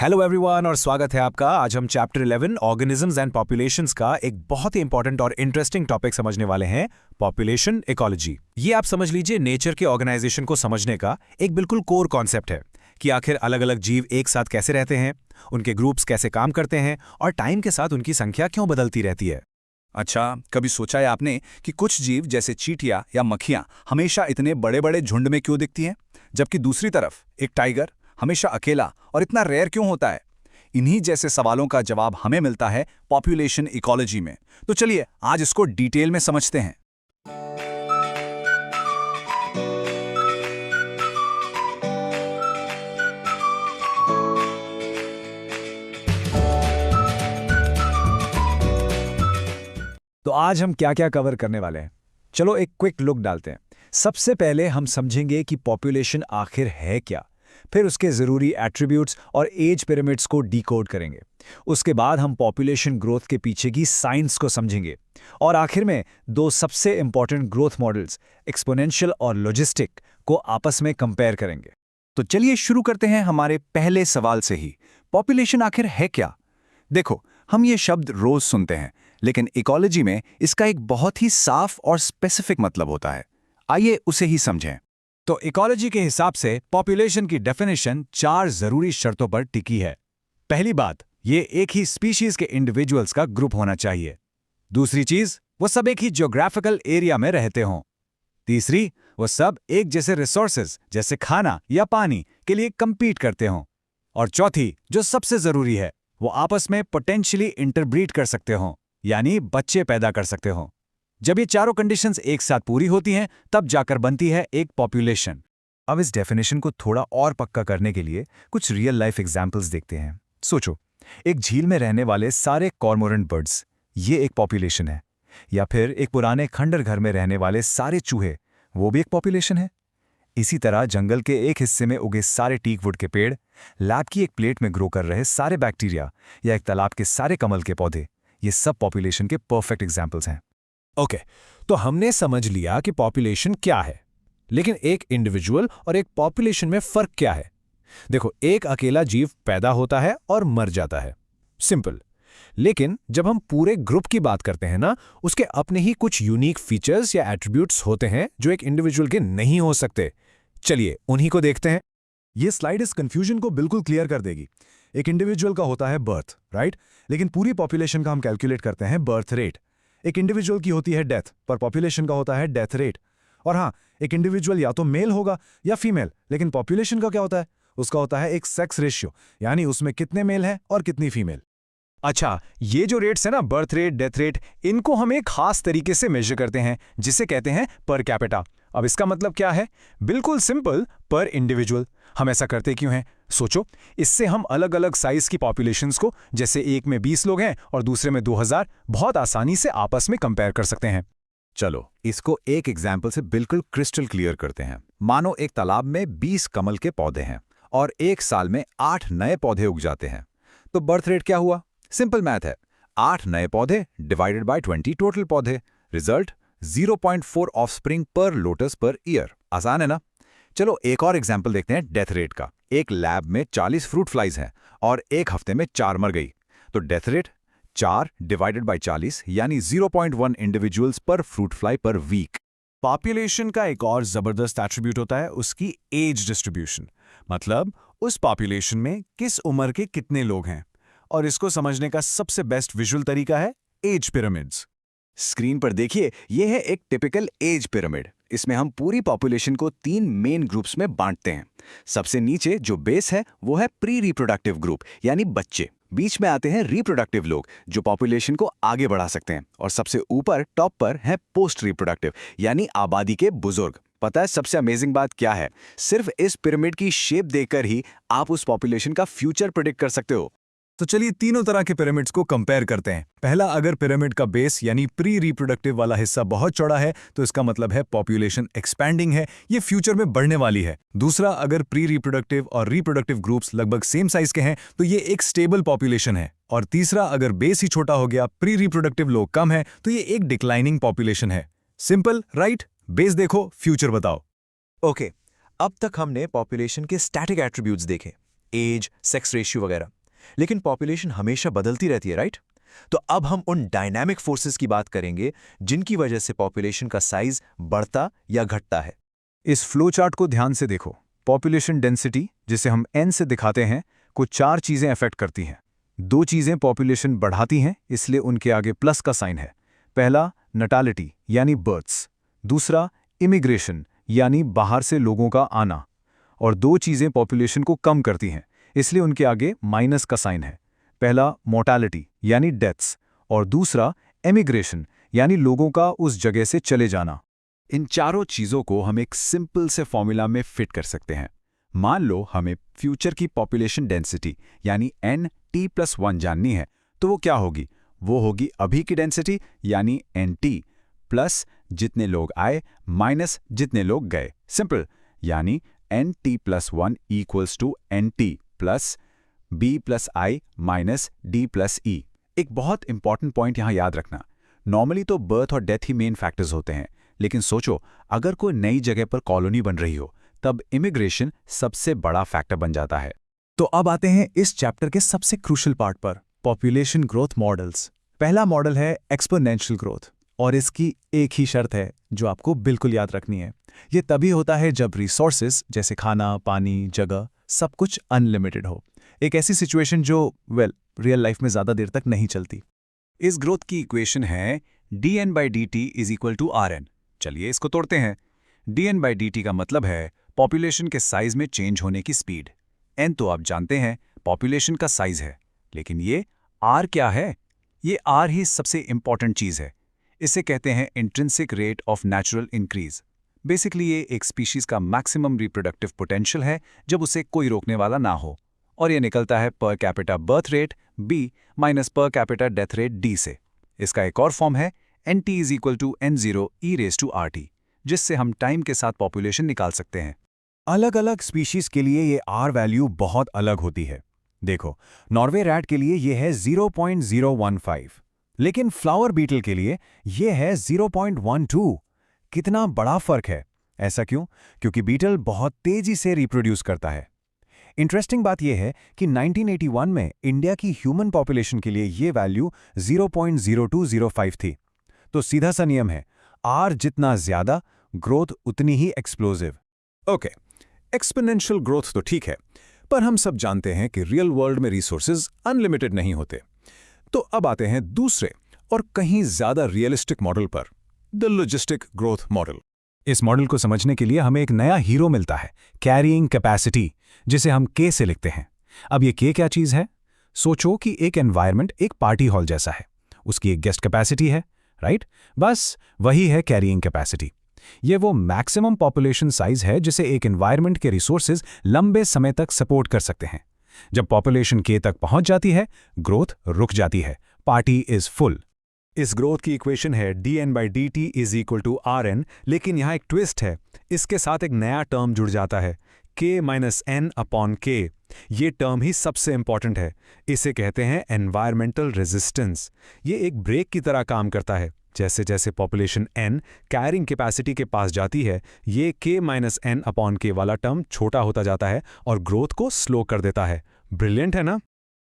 Hello everyone और स्वागत है आपका। आज हम चैप्टर 11 ऑर्गेनिजम्स एंड पॉपुलेशंस का एक बहुत ही इंपॉर्टेंट और इंटरेस्टिंग टॉपिक समझने वाले हैं, पॉपुलेशन इकोलॉजी। ये आप समझ लीजिए नेचर के ऑर्गेनाइजेशन को समझने का एक बिल्कुल कोर कॉन्सेप्ट है कि आखिर अलग अलग जीव एक साथ कैसे रहते हैं, उनके ग्रुप्स कैसे काम करते हैं और टाइम के साथ उनकी संख्या क्यों बदलती रहती है। अच्छा, कभी सोचा है आपने कि कुछ जीव जैसे चींटियां या मक्खियां हमेशा इतने बड़े बड़े झुंड में क्यों दिखती हैं, जबकि दूसरी तरफ एक टाइगर हमेशा अकेला और इतना रेयर क्यों होता है? इन्हीं जैसे सवालों का जवाब हमें मिलता है पॉपुलेशन इकोलॉजी में। तो चलिए आज इसको डिटेल में समझते हैं। तो आज हम क्या क्या कवर करने वाले हैं, चलो एक क्विक लुक डालते हैं। सबसे पहले हम समझेंगे कि पॉपुलेशन आखिर है क्या, फिर उसके ज़रूरी एट्रीब्यूट्स और एज पिरामिड्स को डिकोड करेंगे। उसके बाद हम पॉपुलेशन ग्रोथ के पीछे की साइंस को समझेंगे और आखिर में दो सबसे इंपॉर्टेंट ग्रोथ मॉडल्स, एक्सपोनेंशियल और लॉजिस्टिक, को आपस में कंपेयर करेंगे। तो चलिए शुरू करते हैं हमारे पहले सवाल से ही। पॉपुलेशन आखिर है क्या? देखो, हम ये शब्द रोज सुनते हैं, लेकिन इकोलॉजी में इसका एक बहुत ही साफ और स्पेसिफिक मतलब होता है। आइए उसे ही समझें। तो इकोलॉजी के हिसाब से पॉपुलेशन की डेफिनेशन 4 जरूरी शर्तों पर टिकी है। पहली बात, ये एक ही स्पीशीज के इंडिविजुअल्स का ग्रुप होना चाहिए। दूसरी चीज, वो सब एक ही ज्योग्राफिकल एरिया में रहते हों। तीसरी, वो सब एक जैसे रिसोर्सेज जैसे खाना या पानी के लिए कंपीट करते हों। और चौथी, जो सबसे जरूरी है, वो आपस में पोटेंशियली इंटरब्रीड कर सकते हों, यानी बच्चे पैदा कर सकते हों। जब ये चारों कंडीशंस एक साथ पूरी होती हैं, तब जाकर बनती है एक पॉपुलेशन। अब इस डेफिनेशन को थोड़ा और पक्का करने के लिए कुछ रियल लाइफ एग्जांपल्स देखते हैं। सोचो, एक झील में रहने वाले सारे कॉर्मोरेंट बर्ड्स, ये एक पॉपुलेशन है। या फिर एक पुराने खंडर घर में रहने वाले सारे चूहे, वो भी एक पॉपुलेशन है। इसी तरह जंगल के एक हिस्से में उगे सारे टीकवुड के पेड़, लैब की एक प्लेट में ग्रो कर रहे सारे बैक्टीरिया या एक तालाब के सारे कमल के पौधे, ये सब पॉपुलेशन के परफेक्ट एग्जाम्पल्स हैं। ओके, तो हमने समझ लिया कि पॉपुलेशन क्या है, लेकिन एक इंडिविजुअल और एक पॉपुलेशन में फर्क क्या है? देखो, एक अकेला जीव पैदा होता है और मर जाता है, सिंपल। लेकिन जब हम पूरे ग्रुप की बात करते हैं ना, उसके अपने ही कुछ यूनिक फीचर्स या एट्रीब्यूट्स होते हैं जो एक इंडिविजुअल के नहीं हो सकते। चलिए उन्हीं को देखते हैं। ये स्लाइड इस कंफ्यूजन को बिल्कुल क्लियर कर देगी। एक इंडिविजुअल का होता है बर्थ, राइट? लेकिन पूरी पॉपुलेशन का हम कैलकुलेट करते हैं बर्थ रेट। एक इंडिविजुअल की होती है डेथ, पर पॉपुलेशन का होता है डेथ रेट। और हाँ, एक इंडिविजुअल या तो मेल होगा या फीमेल, लेकिन पॉपुलेशन का क्या होता है? उसका होता है एक सेक्स रेशियो, यानी उसमें कितने मेल हैं और कितनी फीमेल। अच्छा, ये जो रेट्स है ना, बर्थ रेट, डेथ रेट, इनको हम एक खास तरीके से मेजर करते हैं, जिसे कहते हैं पर कैपिटा। अब इसका मतलब क्या है? बिल्कुल सिंपल, पर इंडिविजुअल। हम ऐसा करते क्यों हैं? सोचो, इससे हम अलग अलग साइज की पॉपुलेशंस को, जैसे एक में 20 लोग हैं और दूसरे में 2000, बहुत आसानी से आपस में कंपेयर कर सकते हैं। चलो इसको एक एग्जाम्पल से बिल्कुल क्रिस्टल क्लियर करते हैं। मानो एक तालाब में 20 कमल के पौधे हैं और एक साल में 8 नए पौधे उग जाते हैं। तो बर्थ रेट क्या हुआ? सिंपल मैथ है, 8 नए पौधे डिवाइडेड बाय 20 टोटल पौधे। रिजल्ट 0.4 ऑफस्प्रिंग पर लोटस पर ईयर। आसान है ना? चलो एक और एग्जाम्पल देखते हैं डेथ रेट का। एक लैब में 40 फ्रूट फ्लाइज हैं और एक हफ्ते में 4 मर गई। तो डेथ रेट 4 डिवाइडेड बाय 40 यानी 0.1 individuals per fruit fly per week. Population का एक और जबरदस्त एट्रीब्यूट होता है उसकी एज डिस्ट्रीब्यूशन, मतलब उस पॉपुलेशन में किस उम्र के कितने लोग हैं। और इसको समझने का सबसे बेस्ट विजुअल तरीका है एज पिरामिड्स। स्क्रीन पर देखिए, यह है एक टिपिकल एज पिरामिड। इसमें हम पूरी पॉपुलेशन को 3 मेन ग्रुप्स में बांटते हैं। सबसे नीचे जो बेस है वो है प्री रिप्रोडक्टिव ग्रुप, यानी बच्चे। बीच में आते हैं रिप्रोडक्टिव लोग जो पॉपुलेशन को आगे बढ़ा सकते हैं, और सबसे ऊपर टॉप पर है पोस्ट रिप्रोडक्टिव, यानी आबादी के बुजुर्ग। पता है सबसे अमेजिंग बात क्या है? सिर्फ इस पिरामिड की शेप देखकर ही आप उस पॉपुलेशन का फ्यूचर प्रेडिक्ट कर सकते हो। तो चलिए तीनों तरह के पिरामिड्स को कंपेयर करते हैं। पहला, अगर पिरामिड का बेस यानी प्री रिप्रोडक्टिव वाला हिस्सा बहुत चौड़ा है तो इसका मतलब है पॉपुलेशन एक्सपैंडिंग है, ये फ्यूचर में बढ़ने वाली है। दूसरा, अगर प्री रिप्रोडक्टिव और रिप्रोडक्टिव ग्रुप्स लगभग सेम साइज के हैं तो ये एक स्टेबल पॉपुलेशन है। और तीसरा, अगर बेस ही छोटा हो गया, प्री रिप्रोडक्टिव लोग कम है, तो ये एक डिक्लाइनिंग पॉपुलेशन है। Simple, right? बेस देखो, फ्यूचर बताओ। ओके, अब तक हमने पॉपुलेशन के स्टैटिक एट्रीब्यूट्स देखे। एज, सेक्स रेशियो वगैरह। लेकिन पॉपुलेशन हमेशा बदलती रहती है, राइट? तो अब हम उन डायनामिक फोर्सेस की बात करेंगे जिनकी वजह से पॉपुलेशन का साइज बढ़ता या घटता है। इस फ्लो चार्ट को ध्यान से देखो। पॉपुलेशन डेंसिटी, जिसे हम n से दिखाते हैं, को 4 चीजें अफेक्ट करती हैं। 2 चीजें पॉपुलेशन बढ़ाती हैं, इसलिए उनके आगे प्लस का साइन है। पहला नटालिटी यानी बर्थ्स, दूसरा इमिग्रेशन यानी बाहर से लोगों का आना, और 2 चीजें पॉपुलेशन को कम करती हैं, इसलिए उनके आगे माइनस का साइन है। पहला मोर्टालिटी यानी डेथ्स, और दूसरा एमिग्रेशन यानी लोगों का उस जगह से चले जाना। इन चारों चीजों को हम एक सिंपल से फॉर्मूला में फिट कर सकते हैं। मान लो हमें फ्यूचर की पॉपुलेशन डेंसिटी यानी Nt+1 जाननी है, तो वो क्या होगी? वो होगी अभी की डेंसिटी यानी Nt प्लस जितने लोग आए माइनस जितने लोग गए। सिंपल, यानी Nt+1 equals to Nt plus B+I minus D+E। एक बहुत इंपॉर्टेंट पॉइंट यहाँ याद रखना, नॉर्मली तो बर्थ और डेथ ही मेन फैक्टर्स होते हैं, लेकिन सोचो अगर कोई नई जगह पर कॉलोनी बन रही हो, तब इमिग्रेशन सबसे बड़ा फैक्टर बन जाता है। तो अब आते हैं इस चैप्टर के सबसे क्रूशियल पार्ट पर, पॉपुलेशन ग्रोथ मॉडल्स। पहला मॉडल है एक्सपोनेंशियल ग्रोथ, और इसकी एक ही शर्त है जो आपको बिल्कुल याद रखनी है। ये तभी होता है जब रिसोर्सेज जैसे खाना, पानी, जगह, सब कुछ अनलिमिटेड हो। एक ऐसी सिचुएशन जो रियल लाइफ में ज़्यादा देर तक नहीं चलती। इस ग्रोथ की इक्वेशन है dN/dt = Rn। चलिए इसको तोड़ते हैं। dN/dt का मतलब है पॉपुलेशन के साइज में चेंज होने की स्पीड। n तो आप जानते हैं पॉपुलेशन का साइज है, लेकिन ये r क्या है? ये r ही सबसे इंपॉर्टेंट चीज है। इसे कहते हैं intrinsic rate of natural increase. Basically ये एक स्पीशीज का मैक्सिमम रिप्रोडक्टिव पोटेंशियल है जब उसे कोई रोकने वाला ना हो, और ये निकलता है per capita birth rate b minus per capita death rate d से। इसका एक और फॉर्म है Nt = N0 e⁻⁻rt, जिससे हम टाइम के साथ पॉपुलेशन निकाल सकते हैं। अलग अलग स्पीशीज के लिए ये R वैल्यू बहुत अलग होती है। देखो, नॉर्वे रैट के लिए ये है 0.015, लेकिन फ्लावर बीटल के लिए ये है 0.12। कितना बड़ा फर्क है! ऐसा क्यों? क्योंकि बीटल बहुत तेजी से रिप्रोड्यूस करता है। इंटरेस्टिंग बात यह है कि 1981 में इंडिया की ह्यूमन पॉपुलेशन के लिए ये वैल्यू 0.0205 थी। तो सीधा सा नियम है, R जितना ज्यादा, ग्रोथ उतनी ही एक्सप्लोसिव। ओके, एक्सपोनेंशियल ग्रोथ तो ठीक है, पर हम सब जानते हैं कि रियल वर्ल्ड में रिसोर्सेज अनलिमिटेड नहीं होते। तो अब आते हैं दूसरे और कहीं ज्यादा रियलिस्टिक मॉडल पर, द लॉजिस्टिक ग्रोथ मॉडल। इस मॉडल को समझने के लिए हमें एक नया हीरो मिलता है, कैरिइंग कैपेसिटी, जिसे हम K से लिखते हैं। अब ये K क्या चीज है? सोचो कि एक एनवायरनमेंट एक पार्टी हॉल जैसा है, उसकी एक गेस्ट कैपेसिटी है, राइट? बस वही है कैरिइंग कैपेसिटी। ये वो मैक्सिमम पॉपुलेशन साइज है जिसे एक एनवायरनमेंट के रिसोर्सेज लंबे समय तक सपोर्ट कर सकते हैं। जब पॉपुलेशन K तक पहुंच जाती है, ग्रोथ रुक जाती है, पार्टी इज फुल। इस ग्रोथ की इक्वेशन है dN/dt = Rn, लेकिन यहाँ एक ट्विस्ट है। इसके साथ एक नया टर्म जुड़ जाता है, K-N/K। ये टर्म ही सबसे इंपॉर्टेंट है। इसे कहते हैं एनवायरमेंटल रेजिस्टेंस। ये एक ब्रेक की तरह काम करता है। जैसे जैसे पॉपुलेशन n कैरिंग कैपेसिटी के पास जाती है, ये K-N/K वाला टर्म छोटा होता जाता है और ग्रोथ को स्लो कर देता है। ब्रिलियंट है ना?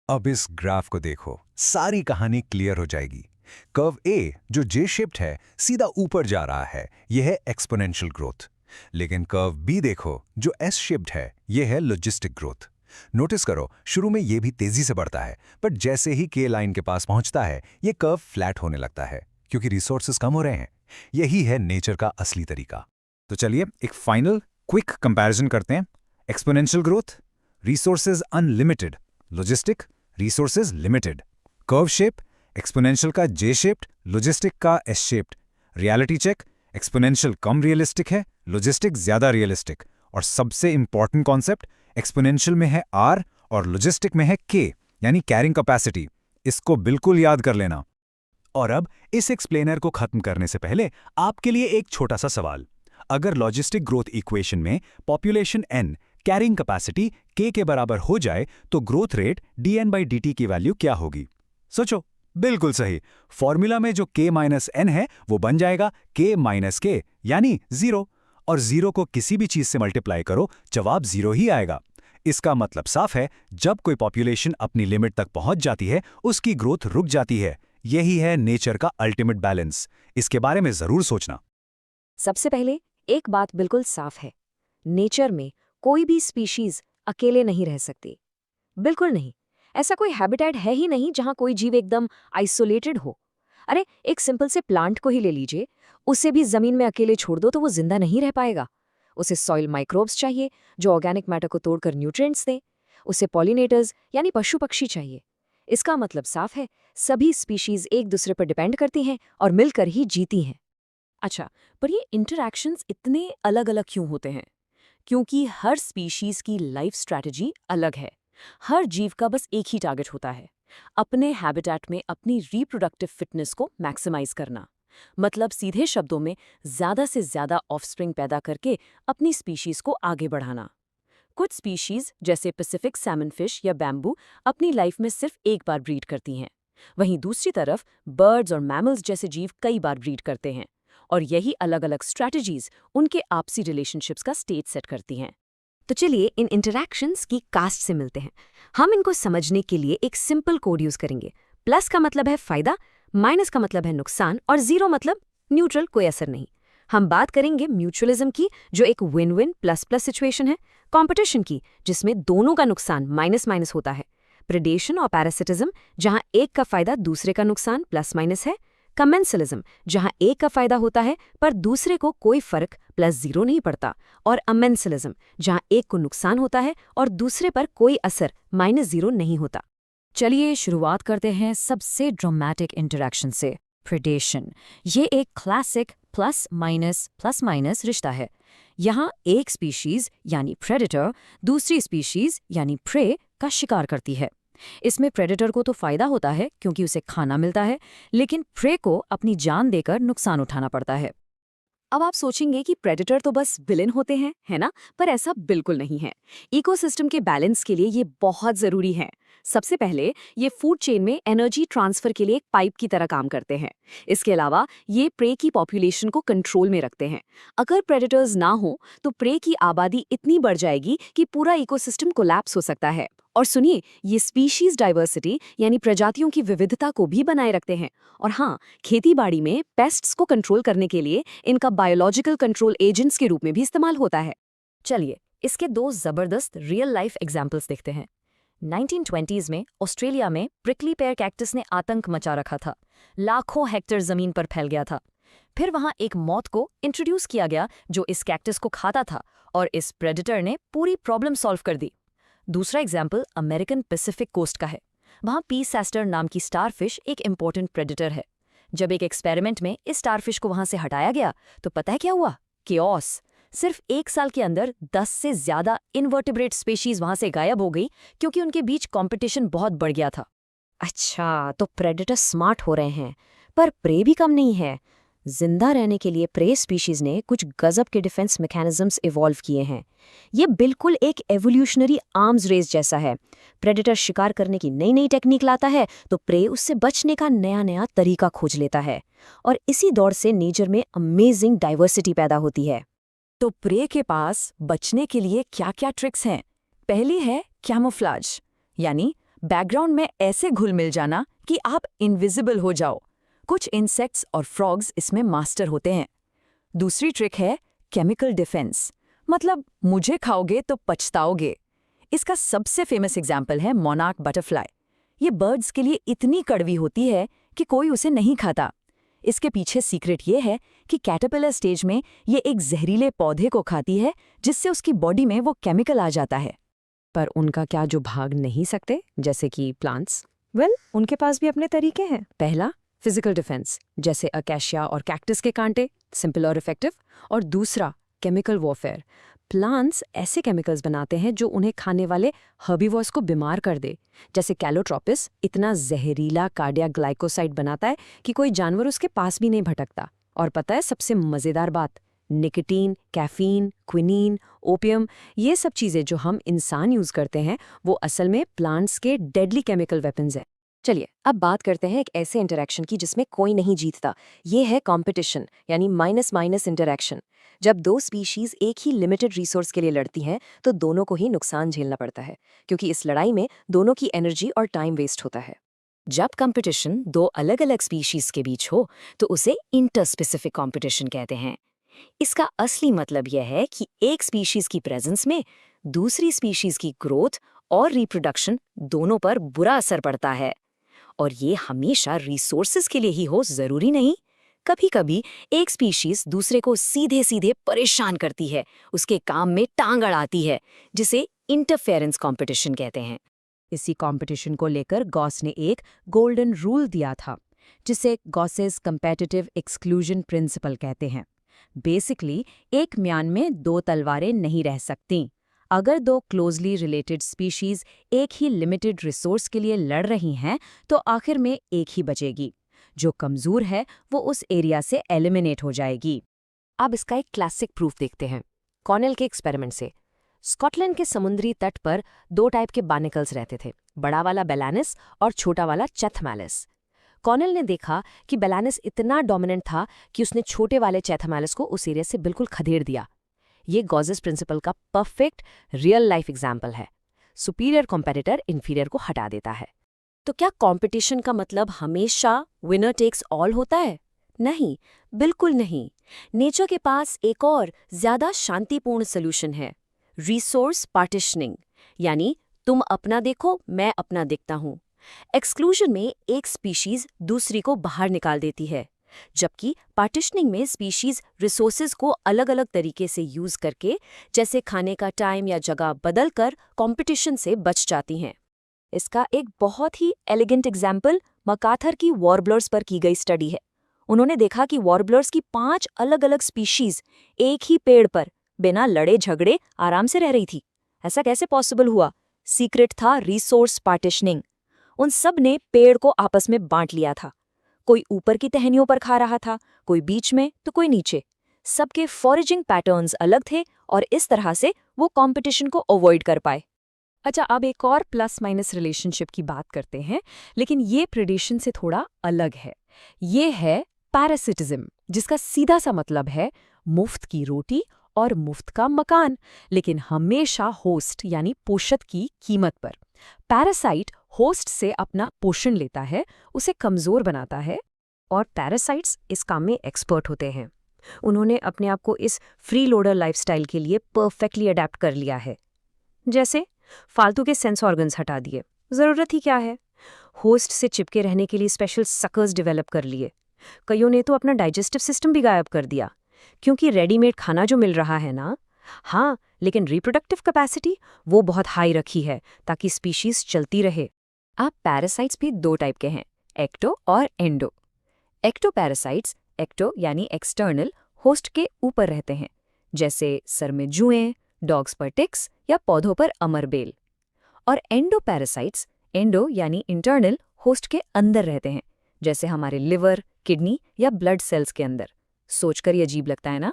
अब इस ग्राफ को देखो, सारी कहानी क्लियर हो जाएगी। कर्व A जो जे शेप्ड है, सीधा ऊपर जा रहा है, यह है एक्सपोनेंशियल ग्रोथ। लेकिन कर्व B देखो जो एस शेप्ड है, यह है लॉजिस्टिक ग्रोथ। नोटिस करो, शुरू में यह भी तेजी से बढ़ता है, बट जैसे ही K लाइन के पास पहुंचता है, यह कर्व फ्लैट होने लगता है, क्योंकि रिसोर्सेज कम हो रहे हैं। यही है नेचर का असली तरीका। तो चलिए एक फाइनल क्विक कंपैरिजन करते हैं। Exponential growth, resources unlimited, logistic, resources limited. Curve shape, exponential का जे शेप्ड, लॉजिस्टिक का S shaped. Reality check, exponential कम रियलिस्टिक है, लॉजिस्टिक ज्यादा रियलिस्टिक। और सबसे इंपॉर्टेंट कॉन्सेप्ट, एक्सपोनेंशियल में है R और लॉजिस्टिक में है K, यानी कैरिंग कैपेसिटी। इसको बिल्कुल याद कर लेना। और अब इस एक्सप्लेनर को खत्म करने से पहले आपके लिए एक छोटा सा सवाल। अगर लॉजिस्टिक ग्रोथ इक्वेशन में population n carrying capacity K के बराबर हो जाए तो ग्रोथ रेट dN/dt की वैल्यू क्या होगी? सोचो। बिल्कुल सही, फॉर्मूला में जो K-n है वो बन जाएगा K-K यानी 0, और 0 को किसी भी चीज से मल्टीप्लाई करो, जवाब 0 ही आएगा। इसका मतलब साफ है, जब कोई पॉपुलेशन अपनी लिमिट तक पहुंच जाती है, उसकी ग्रोथ रुक जाती है। यही है नेचर का अल्टीमेट बैलेंस। इसके बारे में जरूर सोचना। सबसे पहले एक बात बिल्कुल साफ है, नेचर में कोई भी स्पीशीज अकेले नहीं रह सकती। बिल्कुल नहीं। ऐसा कोई हैबिटेट है ही नहीं जहां कोई जीव एकदम आइसोलेटेड हो। अरे एक सिंपल से प्लांट को ही ले लीजिए, उसे भी जमीन में अकेले छोड़ दो तो वो जिंदा नहीं रह पाएगा। उसे सॉइल माइक्रोब्स चाहिए जो ऑर्गेनिक मैटर को तोड़कर न्यूट्रिएंट्स दें। उसे पॉलिनेटर्स यानी पशु पक्षी चाहिए। इसका मतलब साफ है, सभी स्पीशीज एक दूसरे पर डिपेंड करती हैं और मिलकर ही जीती हैं। अच्छा, पर ये इंटरैक्शंस इतने अलग-अलग क्यों होते हैं? क्योंकि हर स्पीशीज की लाइफ स्ट्रैटेजी अलग है। हर जीव का बस एक ही टारगेट होता है, अपने हैबिटेट में अपनी रिप्रोडक्टिव फिटनेस को मैक्सिमाइज करना। मतलब सीधे शब्दों में ज्यादा से ज्यादा ऑफस्प्रिंग पैदा करके अपनी स्पीशीज को आगे बढ़ाना। कुछ स्पीशीज जैसे पैसिफिक सैमन फिश या बैम्बू अपनी लाइफ में सिर्फ एक बार ब्रीड करती हैं। वहीं दूसरी तरफ बर्ड्स और मैमल्स जैसे जीव कई बार ब्रीड करते हैं, और यही अलग-अलग स्ट्रैटेजीज उनके आपसी रिलेशनशिप्स का स्टेज सेट करती हैं। तो चलिए इन इंटरैक्शंस की कास्ट से मिलते हैं। हम इनको समझने के लिए एक सिंपल कोड यूज करेंगे। प्लस का मतलब है फायदा, माइनस का मतलब है नुकसान, और जीरो मतलब न्यूट्रल, कोई असर नहीं। हम बात करेंगे म्यूचुअलिज्म की, जो एक win win plus plus situation है। कॉम्पिटिशन की, जिसमें दोनों का नुकसान माइनस माइनस होता है। प्रेडेशन और पैरासिटिज्म, जहां एक का फायदा दूसरे का नुकसान प्लस माइनस है। कमेंसलिज्म, जहां एक का फायदा होता है पर दूसरे को कोई फर्क प्लस जीरो नहीं पड़ता। और अमेंसलिज्म, जहां एक को नुकसान होता है और दूसरे पर कोई असर माइनस जीरो नहीं होता। चलिए शुरुआत करते हैं सबसे ड्रामेटिक इंटरैक्शन से, प्रेडेशन। ये एक क्लासिक प्लस माइनस रिश्ता है। यहाँ एक स्पीशीज यानी प्रेडेटर दूसरी स्पीशीज यानी प्रे का शिकार करती है। इसमें प्रेडेटर को तो फायदा होता है क्योंकि उसे खाना मिलता है, लेकिन प्रे को अपनी जान देकर नुकसान उठाना पड़ता है। अब आप सोचेंगे कि प्रेडेटर तो बस विलेन होते हैं, है ना? पर ऐसा बिल्कुल नहीं है। इकोसिस्टम के बैलेंस के लिए ये बहुत जरूरी है। सबसे पहले ये फूड चेन में एनर्जी ट्रांसफर के लिए एक पाइप की तरह काम करते हैं। इसके अलावा ये प्रे की पॉपुलेशन को कंट्रोल में रखते हैं। अगर प्रेडेटर्स ना हो तो प्रे की आबादी इतनी बढ़ जाएगी कि पूरा इकोसिस्टम कोलैप्स हो सकता है। और सुनिए, ये स्पीशीज डाइवर्सिटी यानी प्रजातियों की विविधता को भी बनाए रखते हैं। और हाँ, खेतीबाड़ी में पेस्ट्स को कंट्रोल करने के लिए इनका बायोलॉजिकल कंट्रोल एजेंट्स के रूप में भी इस्तेमाल होता है। चलिए इसके दो जबरदस्त रियल लाइफ एग्जाम्पल्स देखते हैं। 1920s में ऑस्ट्रेलिया में प्रिकली पेयर कैक्टस ने आतंक मचा रखा था। लाखों हेक्टेयर जमीन पर फैल गया था। फिर वहां एक मौत को इंट्रोड्यूस किया गया जो इस कैक्टस को खाता था, और इस प्रेडेटर ने पूरी प्रॉब्लम सॉल्व कर दी। दूसरा एग्जाम्पल अमेरिकन पैसिफिक कोस्ट का है। वहां पी सैस्टर नाम की स्टारफिश एक इम्पोर्टेंट प्रेडेटर है। जब एक एक्सपेरिमेंट में इस स्टारफिश को वहां से हटाया गया तो पता है क्या हुआ? केओस। सिर्फ 1 साल के अंदर 10 से ज्यादा इनवर्टिब्रेट स्पीशीज वहां से गायब हो गई क्योंकि उनके बीच कंपटीशन बहुत बढ़ गया था। अच्छा, तो प्रेडेटर स्मार्ट हो रहे हैं, पर प्रे भी कम नहीं है। जिंदा रहने के लिए प्रे स्पीशीज ने कुछ गजब के डिफेंस मैकेनिज्म्स इवॉल्व किए हैं। ये बिल्कुल एक एवोल्यूशनरी आर्म्स रेस जैसा है। प्रेडेटर शिकार करने की नई नई टेक्निक लाता है तो प्रे उससे बचने का नया नया तरीका खोज लेता है, और इसी दौर से नेचर में अमेजिंग डाइवर्सिटी पैदा होती है। तो प्रे के पास बचने के लिए क्या क्या ट्रिक्स हैं? पहली है कैमोफ्लाज, यानी बैकग्राउंड में ऐसे घुल मिल जाना कि आप इनविजिबल हो जाओ। कुछ इंसेक्ट्स और फ्रॉग्स इसमें मास्टर होते हैं। दूसरी ट्रिक है केमिकल डिफेंस, मतलब मुझे खाओगे तो पछताओगे। इसका सबसे फेमस एग्जाम्पल है मोनार्क बटरफ्लाई। ये बर्ड्स के लिए इतनी कड़वी होती है कि कोई उसे नहीं खाता। इसके पीछे सीक्रेट ये है कि कैटरपिलर स्टेज में ये एक जहरीले पौधे को खाती है जिससे उसकी बॉडी में वो केमिकल आ जाता है। पर उनका क्या जो भाग नहीं सकते, जैसे कि प्लांट्स? वेल, उनके पास भी अपने तरीके हैं। पहला फिजिकल डिफेंस, जैसे अकेशिया और कैक्टस के कांटे, सिंपल और इफेक्टिव। और दूसरा केमिकल वॉरफेयर। प्लांट्स ऐसे केमिकल्स बनाते हैं जो उन्हें खाने वाले हर्बीवोर्स को बीमार कर दे। जैसे कैलोट्रोपिस इतना जहरीला कार्डियक ग्लाइकोसाइड बनाता है कि कोई जानवर उसके पास भी नहीं भटकता। और पता है सबसे मज़ेदार बात? निकोटीन, कैफीन, क्विनीन, ओपियम, ये सब चीज़ें जो हम इंसान यूज़ करते हैं वो असल में प्लांट्स के डेडली केमिकल वेपन्स हैं। चलिए अब बात करते हैं एक ऐसे इंटरैक्शन की जिसमें कोई नहीं जीतता। ये है कंपटीशन यानी माइनस माइनस इंटरैक्शन। जब दो स्पीशीज एक ही लिमिटेड रिसोर्स के लिए लड़ती हैं तो दोनों को ही नुकसान झेलना पड़ता है, क्योंकि इस लड़ाई में दोनों की एनर्जी और टाइम वेस्ट होता है। जब कंपटीशन दो अलग अलग स्पीशीज के बीच हो तो उसे इंटरस्पेसिफिक कंपटीशन कहते हैं। इसका असली मतलब यह है कि एक स्पीशीज की प्रेजेंस में दूसरी स्पीशीज की ग्रोथ और रिप्रोडक्शन दोनों पर बुरा असर पड़ता है। और ये हमेशा रिसोर्सेज के लिए ही हो जरूरी नहीं। कभी कभी एक स्पीशीज दूसरे को सीधे सीधे परेशान करती है, उसके काम में टांग अड़ाती है, जिसे इंटरफेरेंस कंपटीशन कहते हैं। इसी कंपटीशन को लेकर गॉस ने एक गोल्डन रूल दिया था, जिसे गॉसेस कंपेटिटिव एक्सक्लूजन प्रिंसिपल कहते हैं। बेसिकली एक म्यान में दो तलवारें नहीं रह सकती। अगर दो क्लोजली रिलेटेड स्पीशीज एक ही लिमिटेड रिसोर्स के लिए लड़ रही हैं तो आखिर में एक ही बचेगी। जो कमजोर है वो उस एरिया से एलिमिनेट हो जाएगी। अब इसका एक क्लासिक प्रूफ देखते हैं कॉर्नेल के एक्सपेरिमेंट से। स्कॉटलैंड के समुद्री तट पर दो टाइप के बार्निकल्स रहते थे, बड़ा वाला बेलानिस और छोटा वाला चैथमैलिस। कॉर्नेल ने देखा कि बेलानिस इतना डोमिनेंट था कि उसने छोटे वाले चैथमैलिस को उस एरिया से बिल्कुल खदेड़ दिया। ये गॉसेस प्रिंसिपल का परफेक्ट रियल लाइफ एग्जाम्पल है। सुपीरियर कॉम्पिटिटर इन्फीरियर को हटा देता है। तो क्या कंपटीशन का मतलब हमेशा विनर टेक्स ऑल होता है? नहीं, बिल्कुल नहीं। नेचर के पास एक और ज्यादा शांतिपूर्ण सोल्यूशन है, रिसोर्स पार्टीशनिंग, यानी तुम अपना देखो मैं अपना देखता हूं। एक्सक्लूजन में एक स्पीशीज दूसरी को बाहर निकाल देती है, जबकि पार्टीशनिंग में स्पीशीज रिसोर्सेज को अलग अलग तरीके से यूज करके, जैसे खाने का टाइम या जगह बदलकर, कंपटीशन से बच जाती हैं। इसका एक बहुत ही एलिगेंट एग्जाम्पल मकाथर की वॉर्बलर्स पर की गई स्टडी है। उन्होंने देखा कि वॉर्बलर्स की 5 अलग अलग स्पीशीज एक ही पेड़ पर बिना लड़े झगड़े आराम से रह रही थी। ऐसा कैसे पॉसिबल हुआ? सीक्रेट था रिसोर्स पार्टीशनिंग। उन सब ने पेड़ को आपस में बांट लिया था। कोई ऊपर की टहनियों पर खा रहा था, कोई बीच में तो कोई नीचे। सबके फॉरेजिंग पैटर्न्स अलग थे और इस तरह से वो कंपटीशन को अवॉइड कर पाए। अच्छा, अब एक और प्लस माइनस रिलेशनशिप की बात करते हैं, लेकिन ये प्रेडेशन से थोड़ा अलग है। ये है पैरासिटिज्म, जिसका सीधा सा मतलब है मुफ्त की रोटी और मुफ्त का मकान, लेकिन हमेशा होस्ट यानी पोषक की कीमत पर। पैरासाइट होस्ट से अपना पोषण लेता है, उसे कमजोर बनाता है, और पैरासाइट्स इस काम में एक्सपर्ट होते हैं। उन्होंने अपने आप को इस फ्री लोडर लाइफस्टाइल के लिए परफेक्टली अडेप्ट कर लिया है। जैसे फालतू के सेंस ऑर्गन्स हटा दिए, जरूरत ही क्या है। होस्ट से चिपके रहने के लिए स्पेशल सकर्स डेवलप कर लिए। कईयों ने तो अपना डाइजेस्टिव सिस्टम भी गायब कर दिया, क्योंकि रेडीमेड खाना जो मिल रहा है ना, हाँ, लेकिन रिप्रोडक्टिव कैपेसिटी वो बहुत हाई रखी है ताकि स्पीशीज चलती रहे। अब पैरासाइट्स भी 2 टाइप के हैं, एक्टो और एंडो। एक्टो पैरासाइट्स, एक्टो यानी एक्सटर्नल, होस्ट के ऊपर रहते हैं, जैसे सर में जुएं, डॉग्स पर टिक्स या पौधों पर अमरबेल। और एंडो पैरासाइट्स, एंडो यानी इंटरनल, होस्ट के अंदर रहते हैं, जैसे हमारे लिवर, किडनी या ब्लड सेल्स के अंदर। सोचकर ये अजीब लगता है ना?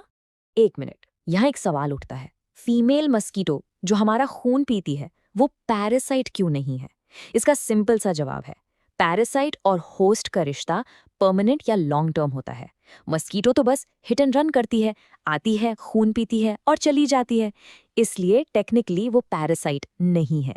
1 मिनट, यहाँ एक सवाल उठता है, फीमेल मस्कीटो जो हमारा खून पीती है वो पैरासाइट क्यों नहीं है? इसका सिंपल सा जवाब है, पैरासाइट और होस्ट का रिश्ता परमानेंट या लॉन्ग टर्म होता है। मस्कीटो तो बस हिट एंड रन करती है, आती है, खून पीती है और चली जाती है, इसलिए टेक्निकली वो पैरासाइट नहीं है।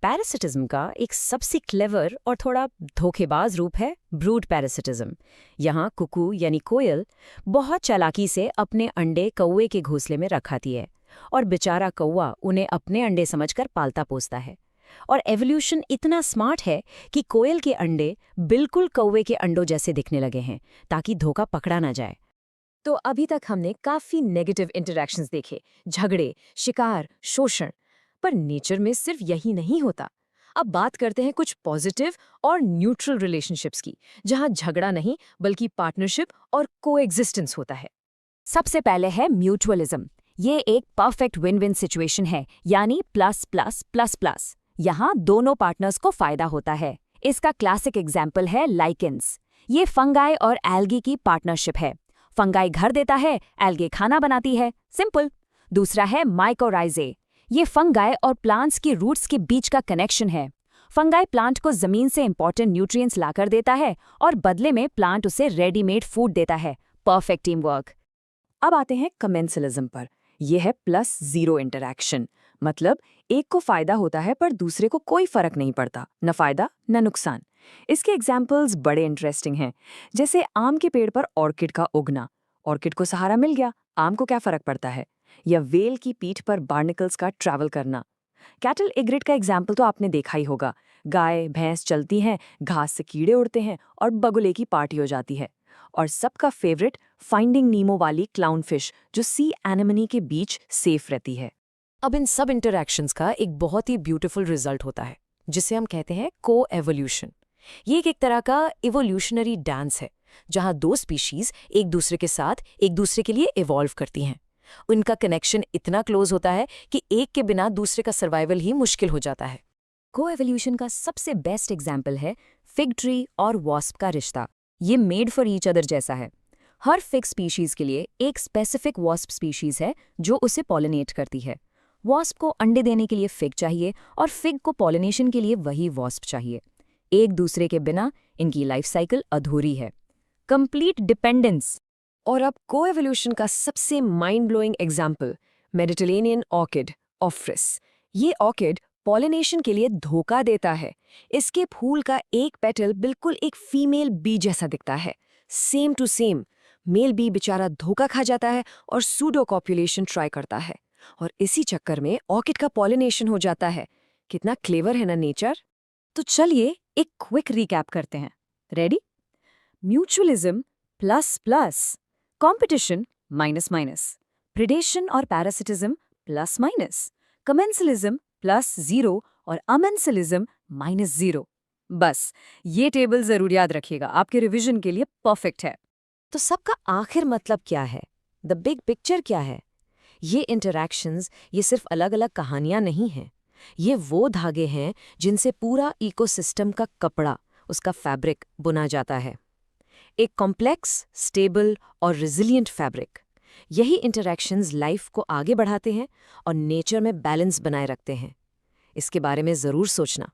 पैरासिटिज्म का एक सबसे क्लेवर और थोड़ा धोखेबाज रूप है ब्रूड पैरासिटिज्म। यहाँ कुकू यानी कोयल बहुत चालाकी से अपने अंडे कौवे के घोंसले में रखाती है, और बेचारा कौवा उन्हें अपने अंडे समझकर पालता पोसता है। और एवोल्यूशन इतना स्मार्ट है कि कोयल के अंडे बिल्कुल कौवे के अंडों जैसे दिखने लगे हैं, ताकि धोखा पकड़ा ना जाए। तो अभी तक हमने काफी नेगेटिव इंटरैक्शंस देखे, झगड़े, शिकार, शोषण, पर नेचर में सिर्फ यही नहीं होता। अब बात करते हैं कुछ पॉजिटिव और न्यूट्रल रिलेशनशिप्स की, जहां झगड़ा नहीं बल्कि पार्टनरशिप और कोएग्जिस्टेंस होता है। सबसे पहले है म्यूचुअलिज्म। ये एक परफेक्ट विन विन सिचुएशन है, यानी प्लस प्लस प्लस प्लस। यहाँ दोनों पार्टनर्स को फायदा होता है। इसका क्लासिक एग्जाम्पल है लाइकेंस। ये फंगाई और एल्गी की पार्टनरशिप है। फंगाई घर देता है, एल्गे खाना बनाती है, सिंपल। दूसरा है माइकोराइजे। ये फंगाई और प्लांट्स की रूट्स के बीच का कनेक्शन है। फंगाई प्लांट को जमीन से इंपॉर्टेंट न्यूट्रिएंट्स लाकर देता है और बदले में प्लांट उसे रेडीमेड फूड देता है। Perfect team work. अब आते हैं कमेंसलिज्म पर। यह है +0 इंटरैक्शन। मतलब एक को फायदा होता है पर दूसरे को कोई फर्क नहीं पड़ता, न फायदा न नुकसान। इसके एग्जाम्पल्स बड़े इंटरेस्टिंग हैं, जैसे आम के पेड़ पर ऑर्किड का उगना। ऑर्किड को सहारा मिल गया, आम को क्या फर्क पड़ता है। या वेल की पीठ पर बार्निकल्स का ट्रैवल करना। कैटल एग्रिड का एग्जाम्पल तो आपने देखा ही होगा। गाय भैंस चलती हैं, घास से कीड़े उड़ते हैं और बगुले की पार्टी हो जाती है। और सबका फेवरेट फाइंडिंग नीमो वाली क्लाउनफिश, जो सी एनेमनी के बीच सेफ रहती है। अब इन सब इंटरैक्शंस का एक बहुत ही ब्यूटीफुल रिजल्ट होता है, जिसे हम कहते हैं को-एवोल्यूशन। ये एक तरह का इवोल्यूशनरी डांस है, जहां दो स्पीशीज एक दूसरे के साथ एक दूसरे के लिए इवॉल्व करती हैं। उनका कनेक्शन इतना क्लोज होता है कि एक के बिना दूसरे का सर्वाइवल ही मुश्किल हो जाता है। को-एवोल्यूशन का सबसे बेस्ट एग्जाम्पल है फिग ट्री और वॉस्प का रिश्ता। ये मेड फॉर ईच अदर जैसा है। हर फिग स्पीशीज के लिए एक स्पेसिफिक वॉस्प स्पीशीज है जो उसे पॉलिनेट करती है। वॉस्प को अंडे देने के लिए फिग चाहिए और फिग को पॉलिनेशन के लिए वही वॉस्प चाहिए। एक दूसरे के बिना इनकी लाइफ साइकिल अधूरी है। Complete dependence. और अब को-एवोल्यूशन का सबसे mind blowing example, Mediterranean orchid Ophrys. ये ऑर्किड पॉलिनेशन के लिए धोखा देता है। इसके फूल का एक पेटल बिल्कुल एक फीमेल बी जैसा दिखता है, same to same. Male bee बेचारा धोखा खा जाता है और सूडो कॉपुलेशन ट्राई करता है, और इसी चक्कर में ऑर्किड का पॉलिनेशन हो जाता है। कितना क्लेवर है ना नेचर। तो चलिए एक क्विक रिकैप करते हैं। रेडी? म्यूचुअलिज्म ++, कॉम्पिटिशन -, प्रिडेशन और पैरासिटिज्म +-, कमेंसलिज्म +0 और अमेंसलिज्म -0। बस ये टेबल जरूर याद रखिएगा, आपके रिवीजन के लिए परफेक्ट है। तो सबका आखिर मतलब क्या है? द बिग पिक्चर क्या है? ये इंटरैक्शंस, ये सिर्फ अलग अलग कहानियां नहीं हैं। ये वो धागे हैं जिनसे पूरा इकोसिस्टम का कपड़ा, उसका फैब्रिक बुना जाता है। एक कॉम्प्लेक्स, स्टेबल और रिजिलियंट फैब्रिक। यही इंटरैक्शंस लाइफ को आगे बढ़ाते हैं और नेचर में बैलेंस बनाए रखते हैं। इसके बारे में ज़रूर सोचना।